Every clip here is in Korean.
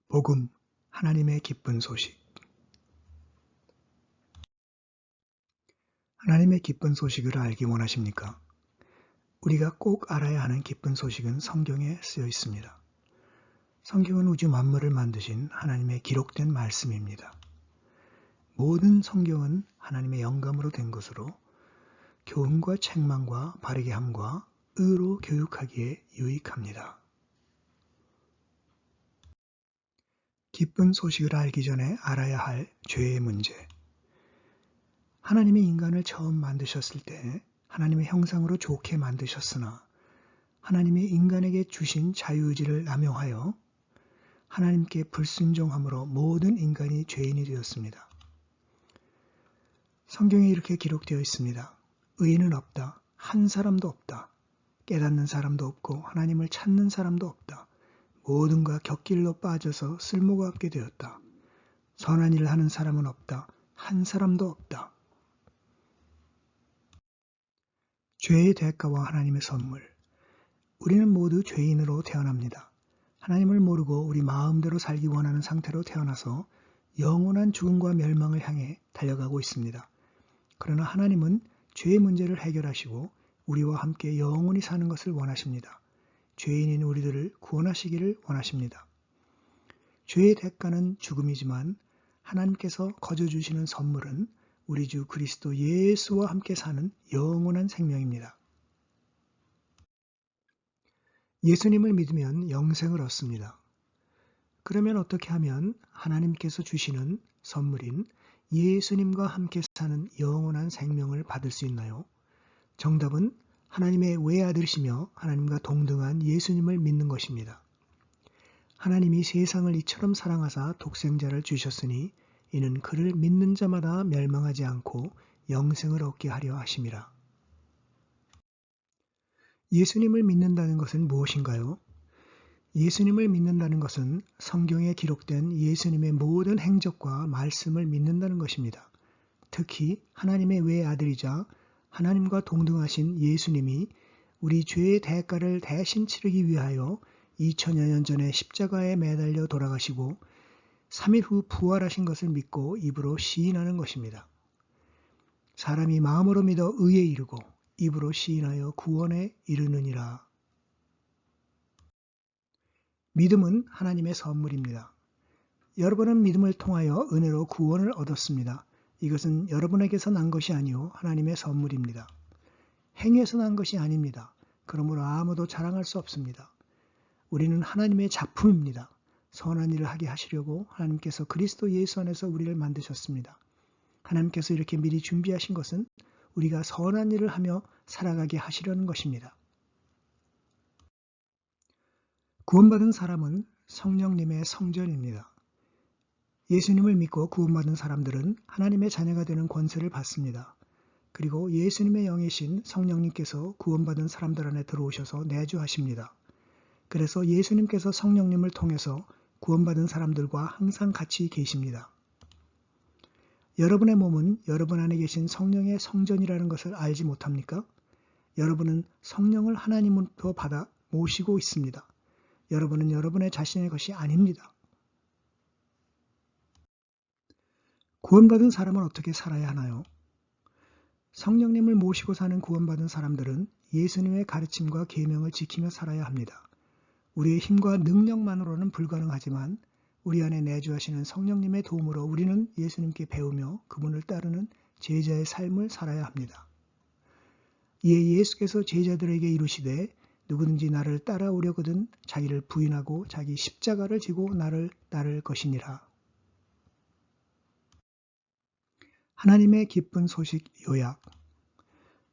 복음, 하나님의 기쁜 소식. 하나님의 기쁜 소식을 알기 원하십니까? 우리가 꼭 알아야 하는 기쁜 소식은 성경에 쓰여 있습니다. 성경은 우주 만물을 만드신 하나님의 기록된 말씀입니다. 모든 성경은 하나님의 영감으로 된 것으로 교훈과 책망과 바르게 함과 의로 교육하기에 유익합니다. 기쁜 소식을 알기 전에 알아야 할 죄의 문제. 하나님이 인간을 처음 만드셨을 때 하나님의 형상으로 좋게 만드셨으나 하나님이 인간에게 주신 자유의지를 남용하여 하나님께 불순종함으로 모든 인간이 죄인이 되었습니다. 성경에 이렇게 기록되어 있습니다. 의인은 없다. 한 사람도 없다. 깨닫는 사람도 없고 하나님을 찾는 사람도 없다. 모든가 곁길로 빠져서 쓸모가 없게 되었다. 선한 일을 하는 사람은 없다. 한 사람도 없다. 죄의 대가와 하나님의 선물. 우리는 모두 죄인으로 태어납니다. 하나님을 모르고 우리 마음대로 살기 원하는 상태로 태어나서 영원한 죽음과 멸망을 향해 달려가고 있습니다. 그러나 하나님은 죄의 문제를 해결하시고 우리와 함께 영원히 사는 것을 원하십니다. 죄인인 우리들을 구원하시기를 원하십니다. 죄의 대가는 죽음이지만 하나님께서 거저 주시는 선물은 우리 주 그리스도 예수와 함께 사는 영원한 생명입니다. 예수님을 믿으면 영생을 얻습니다. 그러면 어떻게 하면 하나님께서 주시는 선물인 예수님과 함께 사는 영원한 생명을 받을 수 있나요? 정답은 하나님의 외아들이시며 하나님과 동등한 예수님을 믿는 것입니다. 하나님이 세상을 이처럼 사랑하사 독생자를 주셨으니 이는 그를 믿는 자마다 멸망하지 않고 영생을 얻게 하려 하심이라. 예수님을 믿는다는 것은 무엇인가요? 예수님을 믿는다는 것은 성경에 기록된 예수님의 모든 행적과 말씀을 믿는다는 것입니다. 특히 하나님의 외아들이자 하나님과 동등하신 예수님이 우리 죄의 대가를 대신 치르기 위하여 2000여 년 전에 십자가에 매달려 돌아가시고 3일 후 부활하신 것을 믿고 입으로 시인하는 것입니다. 사람이 마음으로 믿어 의에 이르고 입으로 시인하여 구원에 이르느니라. 믿음은 하나님의 선물입니다. 여러분은 믿음을 통하여 은혜로 구원을 얻었습니다. 이것은 여러분에게서 난 것이 아니요 하나님의 선물입니다. 행위에서 난 것이 아닙니다. 그러므로 아무도 자랑할 수 없습니다. 우리는 하나님의 작품입니다. 선한 일을 하게 하시려고 하나님께서 그리스도 예수 안에서 우리를 만드셨습니다. 하나님께서 이렇게 미리 준비하신 것은 우리가 선한 일을 하며 살아가게 하시려는 것입니다. 구원받은 사람은 성령님의 성전입니다. 예수님을 믿고 구원받은 사람들은 하나님의 자녀가 되는 권세를 받습니다. 그리고 예수님의 영이신 성령님께서 구원받은 사람들 안에 들어오셔서 내주하십니다. 그래서 예수님께서 성령님을 통해서 구원받은 사람들과 항상 같이 계십니다. 여러분의 몸은 여러분 안에 계신 성령의 성전이라는 것을 알지 못합니까? 여러분은 성령을 하나님으로부터 받아 모시고 있습니다. 여러분은 여러분의 자신의 것이 아닙니다. 구원받은 사람은 어떻게 살아야 하나요? 성령님을 모시고 사는 구원받은 사람들은 예수님의 가르침과 계명을 지키며 살아야 합니다. 우리의 힘과 능력만으로는 불가능하지만 우리 안에 내주하시는 성령님의 도움으로 우리는 예수님께 배우며 그분을 따르는 제자의 삶을 살아야 합니다. 이에 예수께서 제자들에게 이르시되 누구든지 나를 따라오려거든 자기를 부인하고 자기 십자가를 지고 나를 따를 것이니라. 하나님의 기쁜 소식 요약.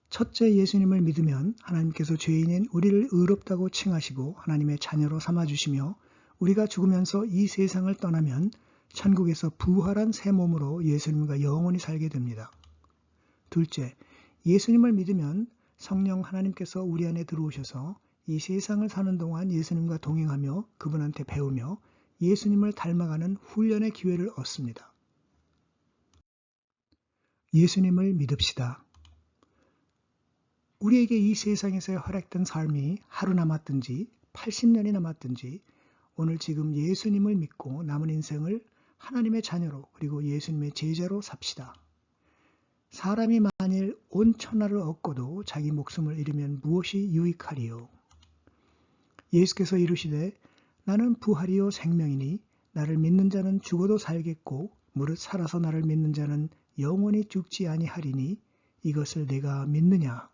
첫째, 예수님을 믿으면 하나님께서 죄인인 우리를 의롭다고 칭하시고 하나님의 자녀로 삼아주시며 우리가 죽으면서 이 세상을 떠나면 천국에서 부활한 새 몸으로 예수님과 영원히 살게 됩니다. 둘째, 예수님을 믿으면 성령 하나님께서 우리 안에 들어오셔서 이 세상을 사는 동안 예수님과 동행하며 그분한테 배우며 예수님을 닮아가는 훈련의 기회를 얻습니다. 예수님을 믿읍시다. 우리에게 이 세상에서 허락된 삶이 하루 남았든지 80년이 남았든지 오늘 지금 예수님을 믿고 남은 인생을 하나님의 자녀로 그리고 예수님의 제자로 삽시다. 사람이 만일 온 천하를 얻고도 자기 목숨을 잃으면 무엇이 유익하리요? 예수께서 이르시되 나는 부활이요 생명이니 나를 믿는 자는 죽어도 살겠고 무릇 살아서 나를 믿는 자는 영원히 죽지 아니하리니 이것을 내가 믿느냐?